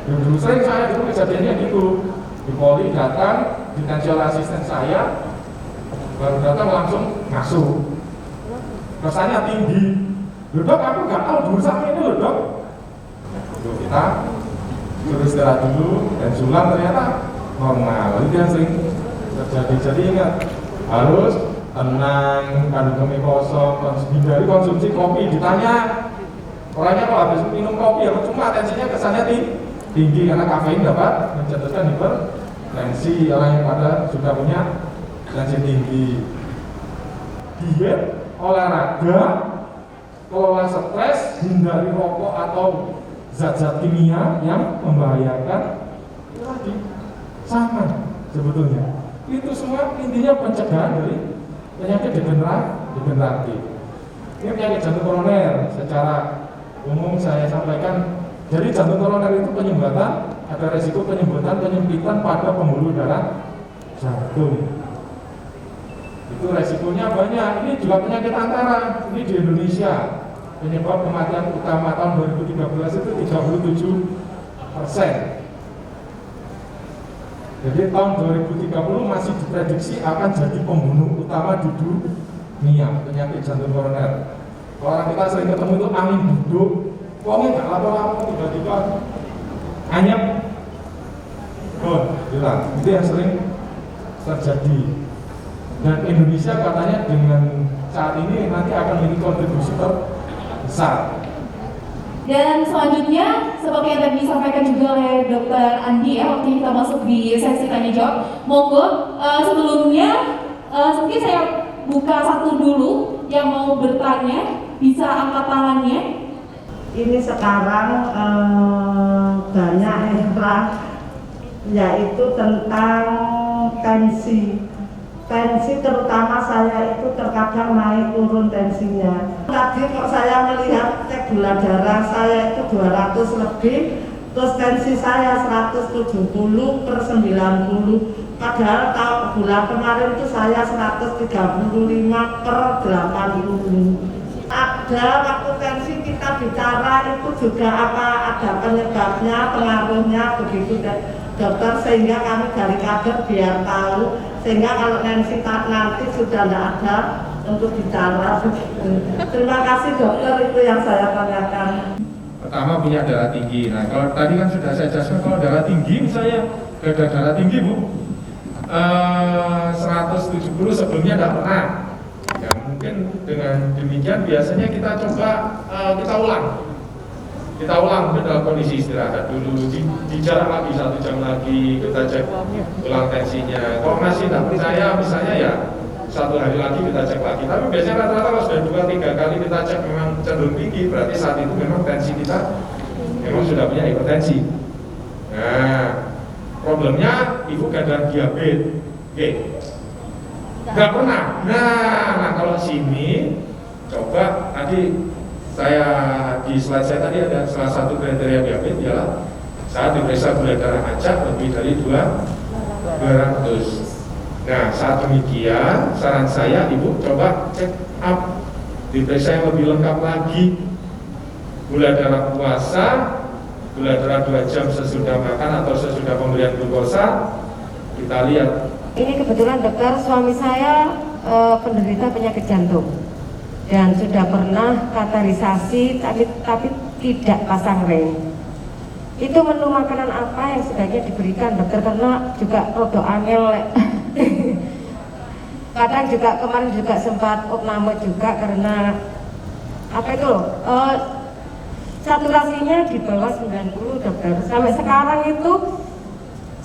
dulu sering saya dulu kejadiannya gitu. Di poli datang, detensial asisten saya baru datang langsung masuk. Kesannya tinggi. Dok, aku nggak tahu dulu sampai ini loh dok. Lalu kita suruh istirahat dulu dan sulam ternyata normal. Itu yang sering terjadi. Jadi ingat harus tenang, kandungan kosong, hindari konsumsi kopi. Ditanya orangnya kalau habis minum kopi ya cuma tensinya kesannya tinggi karena kafein dapat mencetuskan hipertensi. Orang yang pada sudah punya tensi tinggi. Diet, olahraga, kelola stres, hindari rokok atau zat-zat kimia yang membahayakan. Itu tadi sama sebetulnya. Itu semua intinya pencegahan dari penyakit degeneratif. Ini penyakit jantung koroner secara umum saya sampaikan. Jadi jantung koroner itu penyumbatan, ada resiko penyempitan pada pembuluh darah jantung. Itu resikonya banyak. Ini juga penyakit antara. Ini di Indonesia penyebab kematian utama tahun 2013 itu 37%. Jadi tahun 2030 masih diprediksi akan jadi pembunuh utama di dunia penyakit jantung koroner. Orang kita sering ketemu itu angin duduk, uangnya nggak lama-lama tiba-tiba anyep, hilang. Itu yang sering terjadi. Dan Indonesia katanya dengan saat ini nanti akan memiliki kontribusi terbesar. Dan selanjutnya, seperti yang tadi disampaikan juga oleh Dr. Andi ya, waktu kita masuk di sesi tanya jawab. Monggo, sebelumnya mungkin saya buka satu dulu yang mau bertanya, bisa angkat tangannya. Ini sekarang banyak era, yaitu tentang tensi. Tensi terutama saya itu terkadang naik turun tensinya. Tadi kok saya melihat cek gula darah saya itu 200 lebih, terus tensi saya 170/90. Padahal bulan kemarin itu saya 135/80. Ada waktu tensi kita bicara itu juga apa ada penyebabnya, pengaruhnya begitu dokter, sehingga kami dari kader biar tahu, sehingga kalau tensi nanti sudah tidak ada untuk bicara. Terima kasih dokter, itu yang saya tanyakan. Pertama punya darah tinggi. Nah kalau tadi kan sudah saya jelaskan, kalau darah tinggi misalnya darah tinggi Bu, 170 sebelumnya tidak pernah. Ya mungkin dengan demikian biasanya kita coba kita ulang mungkin dalam kondisi istirahat dulu, di jarak lagi 1 jam lagi kita cek ulang tensinya. Kalau masih tidak percaya misalnya ya 1 hari lagi kita cek lagi. Tapi biasanya rata-rata kalau sudah 2-3 kali kita cek memang cenderung tinggi, berarti saat itu memang tensi kita memang sudah punya hipertensi. Nah, problemnya ibu keadaan diabetes. Oke. Nggak pernah. Nah kalau sini coba tadi saya di slide saya tadi ada salah satu kriteria diabetes ialah saat diperiksa gula darah acak lebih dari 200. Nah saat demikian saran saya ibu coba cek up, diperiksa yang lebih lengkap lagi, gula darah puasa, gula darah 2 jam sesudah makan atau sesudah pemberian glukosa. Kita lihat. Ini kebetulan dokter, suami saya penderita penyakit jantung dan sudah pernah kateterisasi tapi tidak pasang ring. Itu menu makanan apa yang sebaiknya diberikan dokter, karena juga rodo angel. Kadang juga kemarin juga sempat opname juga karena apa itu loh, saturasinya di bawah 90 dokter. Sampai sekarang itu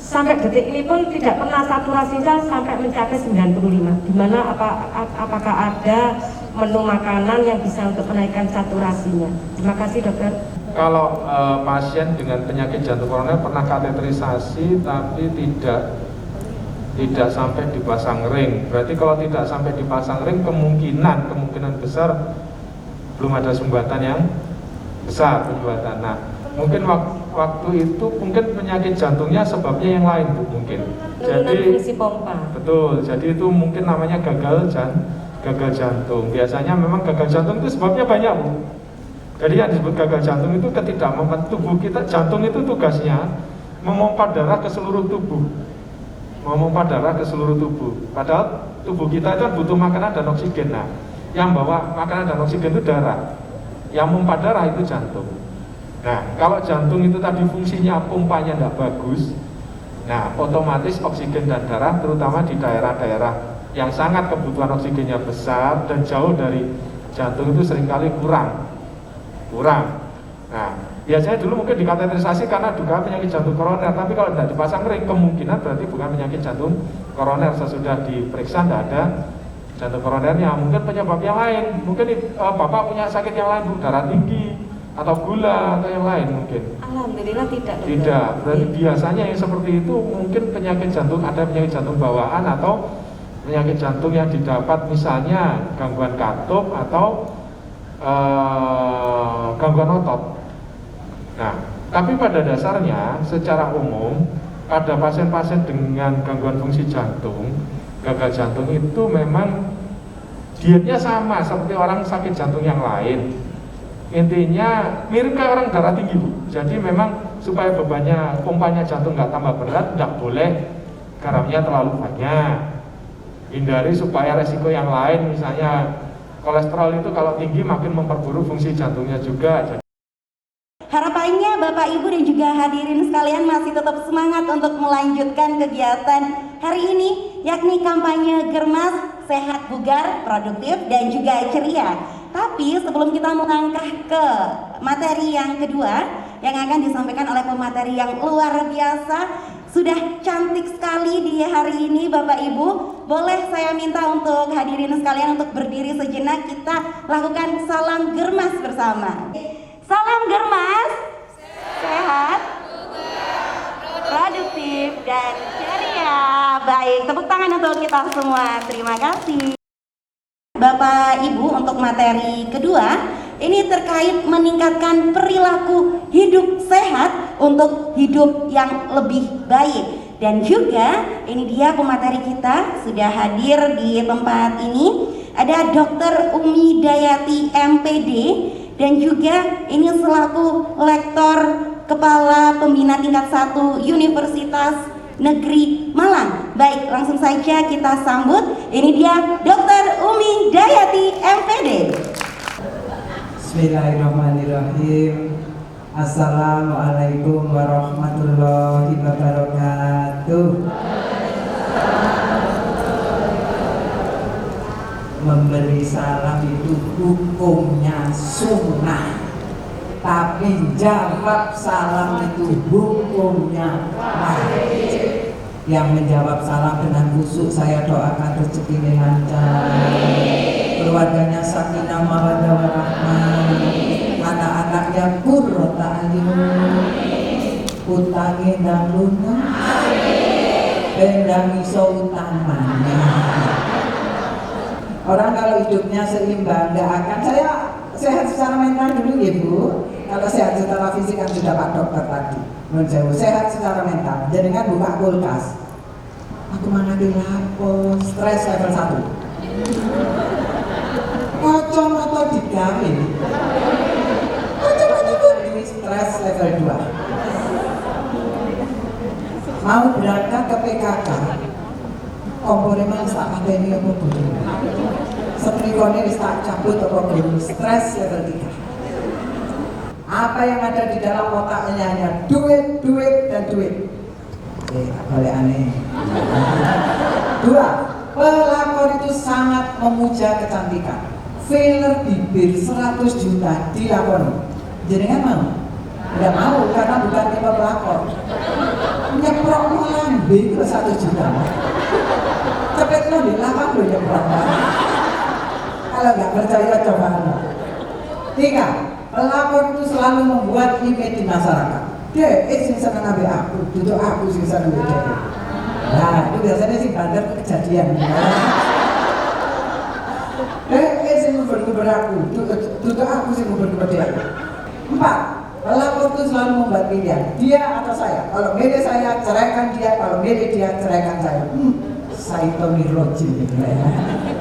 sampai detik ini pun tidak pernah saturasinya sampai mencapai 95. Dimana apakah ada menu makanan yang bisa untuk menaikkan saturasinya? Terima kasih dokter. Kalau pasien dengan penyakit jantung koroner pernah kateterisasi tapi tidak sampai dipasang ring, berarti kalau tidak sampai dipasang ring kemungkinan besar belum ada sumbatan yang besar sumbatan. Nah mungkin waktu itu mungkin penyakit jantungnya sebabnya yang lain Bu, mungkin. Jadi fungsi pompa. Betul. Jadi itu mungkin namanya gagal jantung. Biasanya memang gagal jantung itu sebabnya banyak Bu. Jadi yang disebut gagal jantung itu tubuh kita, jantung itu tugasnya memompa darah ke seluruh tubuh. Padahal tubuh kita itu butuh makanan dan oksigen. Nah, yang bawa makanan dan oksigen itu darah. Yang memompa darah itu jantung. Nah, kalau jantung itu tadi fungsinya pompanya tidak bagus, nah otomatis oksigen dan darah terutama di daerah-daerah yang sangat kebutuhan oksigennya besar dan jauh dari jantung itu seringkali kurang. Nah, biasanya dulu mungkin dikateterisasi karena dugaan penyakit jantung koroner, tapi kalau tidak dipasang ring kemungkinan berarti bukan penyakit jantung koroner. Sesudah diperiksa tidak ada jantung koronernya, mungkin penyebab yang lain. Mungkin Bapak punya sakit yang lain Bu, darah tinggi atau gula atau yang lain mungkin. Alhamdulillah tidak. Tidak, berarti biasanya yang seperti itu mungkin penyakit jantung, ada penyakit jantung bawaan atau penyakit jantung yang didapat misalnya gangguan katup atau gangguan otot. Nah, tapi pada dasarnya secara umum pada pasien-pasien dengan gangguan fungsi jantung, gagal jantung itu memang dietnya sama seperti orang sakit jantung yang lain. Intinya mirip kayak orang darah tinggi Bu. Jadi memang supaya bebannya pompanya jantung nggak tambah berat, tidak boleh garamnya terlalu banyak. Hindari supaya resiko yang lain, misalnya kolesterol itu kalau tinggi makin memperburuk fungsi jantungnya juga. Harapannya Bapak Ibu dan juga hadirin sekalian masih tetap semangat untuk melanjutkan kegiatan hari ini, yakni kampanye Germas, sehat, bugar, produktif, dan juga ceria. Tapi sebelum kita melangkah ke materi yang kedua yang akan disampaikan oleh pemateri yang luar biasa, sudah cantik sekali di hari ini Bapak Ibu, boleh saya minta untuk hadirin sekalian untuk berdiri sejenak, kita lakukan salam Germas bersama. Salam Germas, sehat, produktif, dan ceria. Baik, tepuk tangan untuk kita semua. Terima kasih. Bapak Ibu, untuk materi kedua ini terkait meningkatkan perilaku hidup sehat untuk hidup yang lebih baik. Dan juga ini dia pemateri kita sudah hadir di tempat ini, ada Dr. Umi Dayati MPD, dan juga ini selaku lektor kepala pembina tingkat 1 Universitas Negeri Malang. Baik, langsung saja kita sambut. Ini dia Dr. Umi Dayati MPD. Bismillahirrahmanirrahim. Assalamualaikum warahmatullahi wabarakatuh. memberi salam itu hukumnya sunnah, tapi jawab salam itu hukumnya wajib. Yang menjawab salam dengan khusyuk saya doakan rezekinya lancar, keluarganya sakinah mawaddah warahmah, anak-anaknya qurrata a'yun, utangnya dan lunas, bendang iso utamanya. Orang kalau hidupnya seimbang nggak akan, saya sehat secara mental dulu ya Bu. Kalau sehat secara fisik kan sudah Pak Dokter tadi. Menurut saya sehat secara mental. Jadi kan buka kulkas. Aku mengambil lapo, stres level 1. Kocok atau digawe. Kocok atau di stres level 2. Mau berangkat ke PKK. Kompornya manis tak pateni apa bodoh. Setrikone wis tak cabut apa bodoh. Stres level 3. Apa yang ada di dalam otaknya hanya duit, duit, dan duit. Boleh aneh. 2. Pelakor itu sangat memuja kecantikan. Filler bibir 100 juta dilakoni. Jenengan mau? Tidak mau karena bukan tipe pelakor. Nyeprok lambe itu 1 juta. Cepet lo di lapak lo nyeprok. Kalau nggak percaya coba. 3. Pelakor itu selalu membuat image di masyarakat. Dia sing seneng ambil aku, duduk aku sing seneng ambil dia. Nah, itu biasanya sih bandar kejadian. Sing nguber-nguber aku, duduk aku sing nguber-nguber dia. 4. Pelakor itu selalu membuat pilihan, dia atau saya. Kalau milih saya, ceraikan dia. Kalau milih dia, ceraikan saya. Saitoni rojim.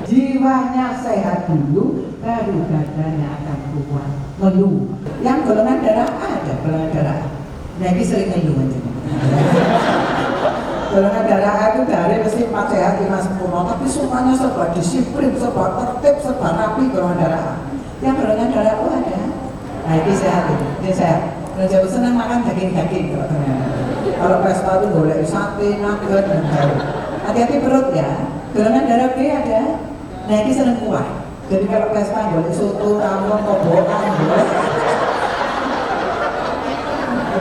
Jiwanya sehat dulu, baru badannya akan kuat. Ngeluh. Yang golongan darah ada golongan darah. Nah ini sering ngeluh aja. Golongan darah A itu dari mesti 4 sehat 5 sempurna, tapi semuanya serba disiplin, serba tertib, serba rapi golongan darah A. Yang golongan darah O ada. Nah ini sehat ini sehat. Kalau jauh senang makan daging-daging kalau ternyata. Kalau pesta itu boleh sate, nugget, dan jauh. Hati-hati perut ya. Golongan darah B ada. Nah ini senang kuah. Jadi kalau pesta boleh soto, rawon, kobokan, boleh.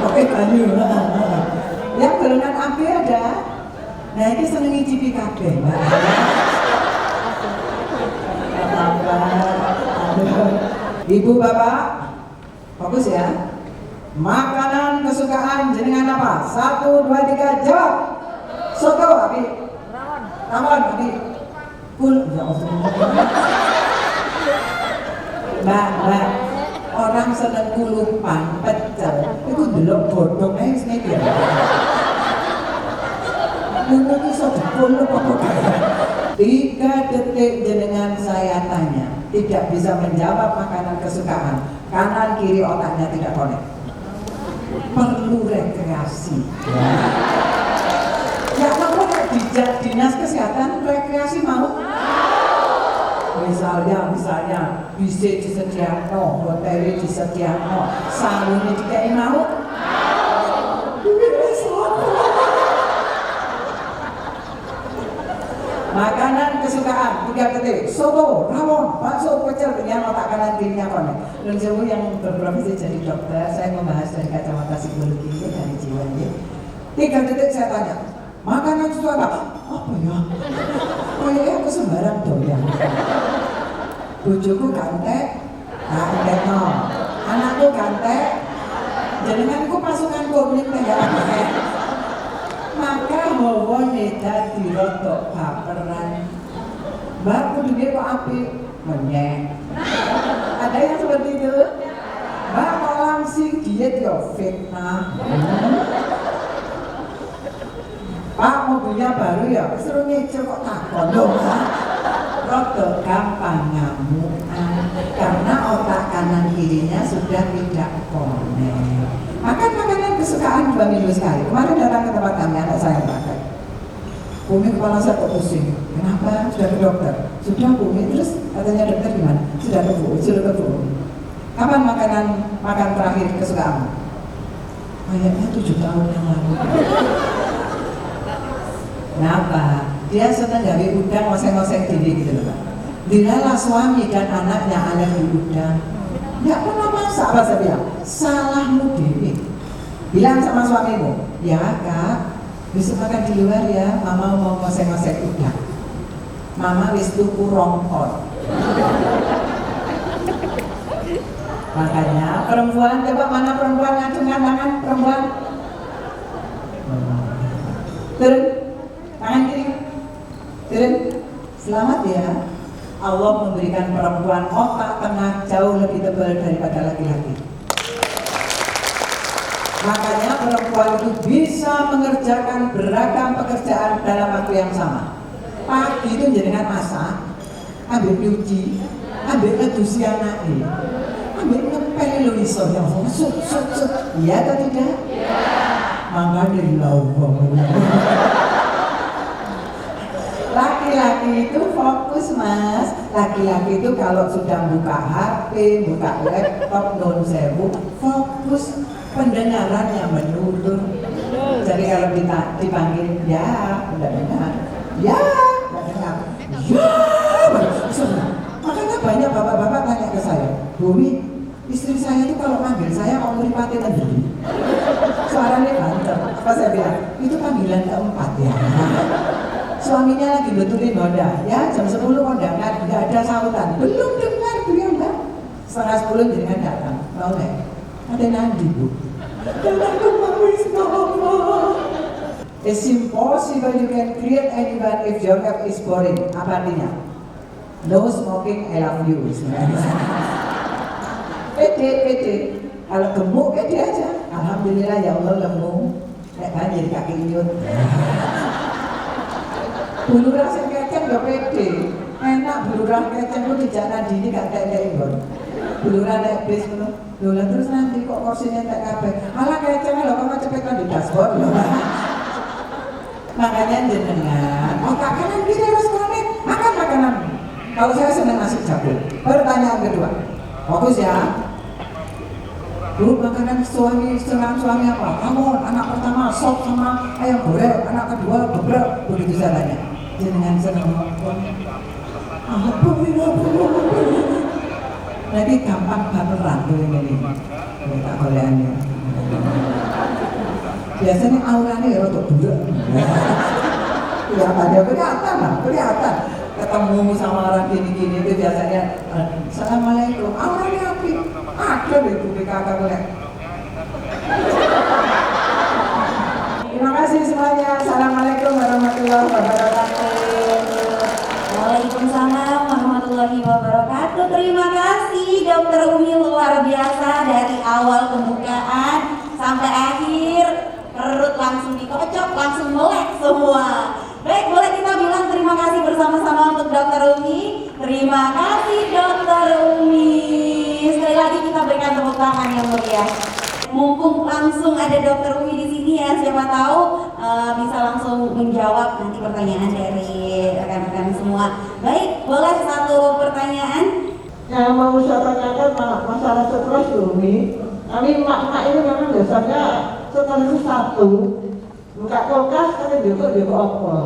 Pakai banyu. Yang golongan AB ada. Nah ini senang ngicipi kabeh. Ibu bapak, fokus ya. Makanan kesukaan jenengan apa? 1, 2, 3, jawab. Soto, Abi. Rawon, Abi. Kul, ya Allah. Mbak, orang seneng kulupan, pecel, itu delok bodongnya wis ngene ya. Ngono iki iso dikulup apa kaya. 3 detik jenengan saya tanya, tidak bisa menjawab makanan kesukaan, kanan kiri otaknya tidak connect. Perlu rekreasi. Ya kalau di dinas kesehatan rekreasi mau? Misalnya bisa disediakan, hotel disediakan, salonnya dikai mau? Makanan kesukaan 3 detik. Soto, rawon, bakso, pecel dengan otak kanan kirinya konek. Dan saya yang berprofesi jadi dokter, saya membahas dari kacamata psikologi dari jiwa ini. 3 detik saya tanya, makanan kesukaan apa ya? Kayaknya aku sembarang doyan. Bojoku gantek, no. Anakku gantek, jenenganku pasukan kuning ya. Maka hawa neda dirotok baperan. Mbak kudu dia kok apik menyek. Ada yang seperti itu? Mbak mau langsing diet ya fitnah. Pak mobilnya baru ya, seru nyicil kok takon dong. Rotok gampang ngamukan karena otak kanan kirinya sudah tidak connect. Makan makanan kesukaan 2 minggu sekali. Kemarin datang ke tempat kami, anak saya pakai. Bumi kepala saya kok pusing. Kenapa? Sudah ke dokter. Sudah Bumi, terus katanya dokter gimana? Sudah ke Bu. Kapan makan terakhir kesukaan? Kayaknya 7 tahun yang lalu. Kenapa? Dia senang gawe udang ngoseng-ngoseng diri gitu loh Pak. Dilalah suami dan anaknya alergi udang. Nggak pernah masak, apa saya bilang? Salahmu dewi. Bilang sama suamimu, ya kak, besok makan di luar ya, mama mau ngosek-ngosek udang. Mama wis tuku rongkon. Makanya perempuan, coba mana perempuan ngacungkan tangan perempuan. Turun, tangan kiri. Turun. Selamat ya. Allah memberikan perempuan otak tengah jauh lebih tebal daripada laki-laki. Makanya perempuan itu bisa mengerjakan beragam pekerjaan dalam waktu yang sama. Pagi itu jenengan masak, ambil nyuci, ambil ngedusi anaknya, ambil ngepel lu iso yang sut. Iya atau tidak? Iya. Maka dari laukong. Laki-laki itu fokus mas. Laki-laki itu kalau sudah buka HP, buka laptop, non sewu, fokus, pendengarannya menurun. Jadi kalau dipanggil ya, udah dengar, ya, udah dengar, ya, makanya banyak bapak-bapak tanya ke saya, Bumi, istri saya itu kalau manggil saya mau ngeripatin sendiri. Suaranya banter. Apa saya bilang? Itu panggilan keempat ya. Suaminya lagi betulin Honda, ya jam 10 kondangan, nggak ada sautan, belum dengar beliau enggak. 9:30 dengan datang, mau nggak? Ada nanti bu. It's impossible you can create anyone if your life is boring. Apa artinya? No smoking, I love you. Pede. Kalau gemuk pede aja. Alhamdulillah ya Allah lemu. Nek kan jadi kaki inyut. Bulurah sing keceng ya pede. Enak bulurah keceng ku dijak Nadini gak kayak nggon. Bulurah nek bis ngono. Lho lah terus nanti kok kursinya tak kabeh. Alah keceng lho kok cepet di dashboard lho. Makanya jenengan, otak kanan kiri harus connect, makan makanan. Kalau saya senang nasi campur. Pertanyaan kedua, fokus ya. Bu, makanan suami apa? Kamu anak pertama sop sama ayam goreng, anak kedua geprek, begitu saya tanya. Jenengan senang makan. Apa ini? Nanti gampang baperan tuh ini. Tak goleannya. Biasanya auranya ya untuk budak. Ya ada kelihatan. Ketemu sama orang gini-gini itu biasanya Assalamualaikum, auranya api. Ada deh PKK boleh. Terima kasih semuanya. Assalamualaikum warahmatullahi wabarakatuh. Waalaikumsalam warahmatullahi wabarakatuh. Terima kasih Dokter Umi, luar biasa dari awal pembukaan sampai akhir. Perut langsung dikocok, langsung melek semua. Baik, boleh kita bilang terima kasih bersama-sama untuk Dokter Umi. Terima kasih Dokter Umi. Sekali lagi kita berikan tepuk tangan yang meriah. Mumpung langsung ada Dokter Umi di sini ya, siapa tahu bisa langsung menjawab nanti pertanyaan dari rekan-rekan semua. Baik, boleh satu pertanyaan? Yang mau saya tanyakan masalah stres Umi. Kami mak-mak ini memang dasarnya setelah itu satu, buka kulkas kan juga apa?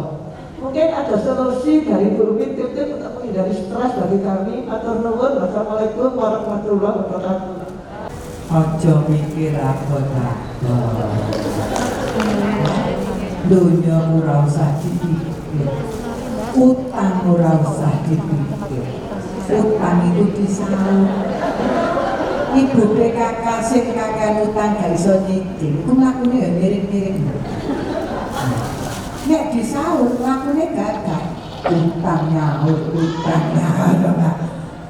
Mungkin ada solusi dari Bu Umi tip-tip untuk menghindari stres bagi kami. Atur nuwun. Wassalamualaikum warahmatullahi wabarakatuh. Ojo mikir apa tak. Dunia ora usah dipikir, utang ora usah dipikir. Utang itu disaur. Ibu PKK sing kakek utang gak iso nyicil, itu mlakune ya mirip-mirip. Nek disaur mlakune gagal. Utangnya.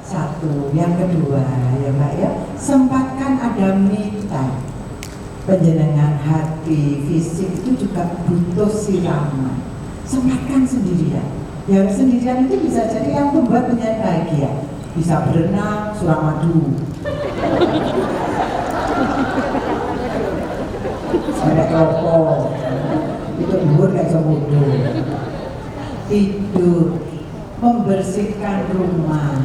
Satu, yang kedua ya Mbak ya, sempatkan ada me time. Penjenengan hati, fisik itu juga butuh siraman. Sempatkan sendirian. Ya sendirian itu bisa jadi yang membuat menjadi bahagia. Bisa berenang, suramadu. Ada kelompok itu dhuwur gak iso mudhun. Tidur, membersihkan rumah.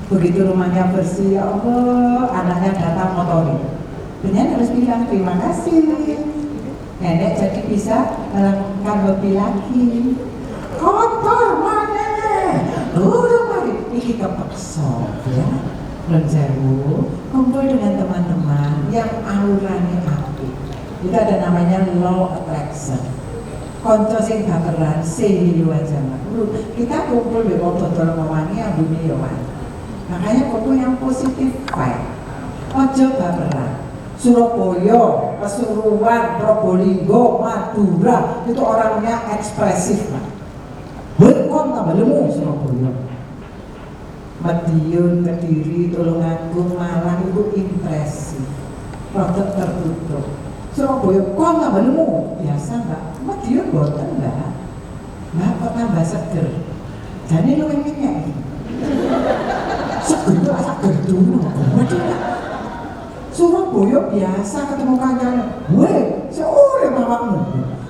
Begitu rumahnya bersih, ya Allah, anaknya datang motorin. Benar harus bilang terima kasih. Nenek jadi bisa melakukan hobi lagi. Kotor mana? Buruk lagi. iki kepeksa ya. Menjeru, kumpul dengan teman-teman yang auranya apik. Itu ada namanya law attraction. Konco sing baperan, sehilu aja mak. Kita kumpul di wong dodol mewangi yang bumi yowan. Makanya kumpul yang positif vibe. Ojo baperan. Surabaya, Pasuruan, Probolinggo, Madura itu orangnya ekspresif mak. Woi kon tambah lemu Surabaya. Madiun, Kediri, Tulungagung, Malang itu impresif, produk tertutup. Surabaya, kok nggak menemu? Biasa mbak, Madiun boten mbak. Mbak kok tambah seger. Jadi lu yang minyak. Seger itu seger dulu. Surabaya biasa ketemu kancane. Weh, seorang mawakmu.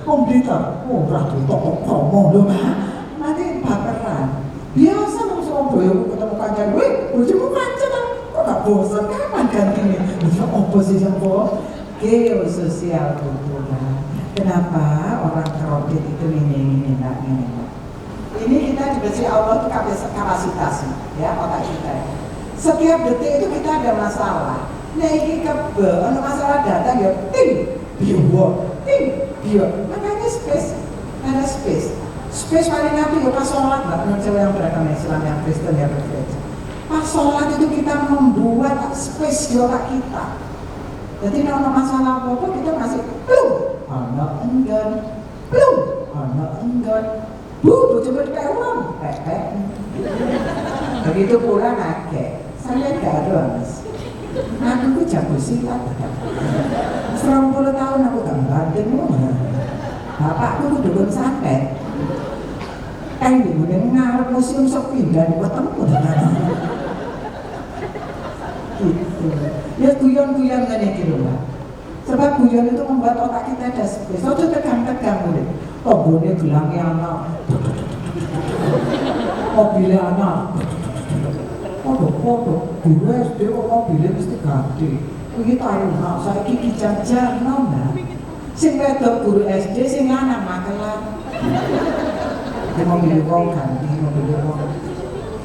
Om Dita, oh berarti toko promo loh mbak. Nanti baperan. Biasa nang Surabaya ketemu kancane. Weh, bojomu kancen kok gak bosan kapan gantinya? Bisa oposisi kok. Geososial kultural. Kenapa orang kredit itu ini enggak ini? Ini kita diberi Allah itu kapasitas ya otak kita. Setiap detik itu kita ada masalah. Nah ini ada masalah data ya tim bio. Makanya space ada space. Space paling nabi ya pas sholat mbak. Menurut saya yang beragama Islam yang Kristen ya berbeda. Pas sholat itu kita membuat space di otak kita. Jadi kalau masalah apa-apa kita masih belum anak enggan coba kayak uang begitu pula nakek saya gak ada mas aku tuh jago silat 90 tahun aku gak banting bapakku tuh dukun santet kan di ngarep museum sepindah ketemu dengan gitu. Ya guyon-guyon kan itu loh. Sebab guyon itu membuat otak kita ada space. Ojo tegang-tegang mulai. Tombolnya gelangnya anak. Mobilnya anak. Podo-podo. Guru SD kok mobilnya mesti ganti. Ini tahu nak saya gigi jajar nona. Sing wedok guru SD sing anak makelan. Dia mobilnya wong ganti mobilnya wong.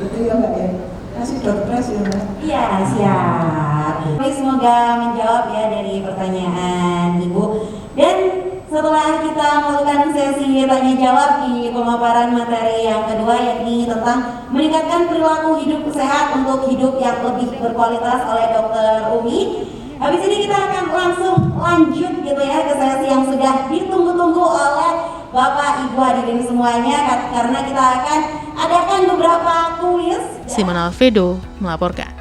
Itu ya mbak ya. Kasih dokter ya mbak. Iya siap. Semoga menjawab ya dari pertanyaan Ibu. Dan setelah kita melakukan sesi tanya jawab di pemaparan materi yang kedua yakni tentang meningkatkan perilaku hidup sehat untuk hidup yang lebih berkualitas oleh Dr. Umi. Habis ini kita akan langsung lanjut gitu ya ke sesi yang sudah ditunggu-tunggu oleh Bapak Ibu hadirin semuanya karena kita akan adakan beberapa kuis. Simon Alfredo melaporkan.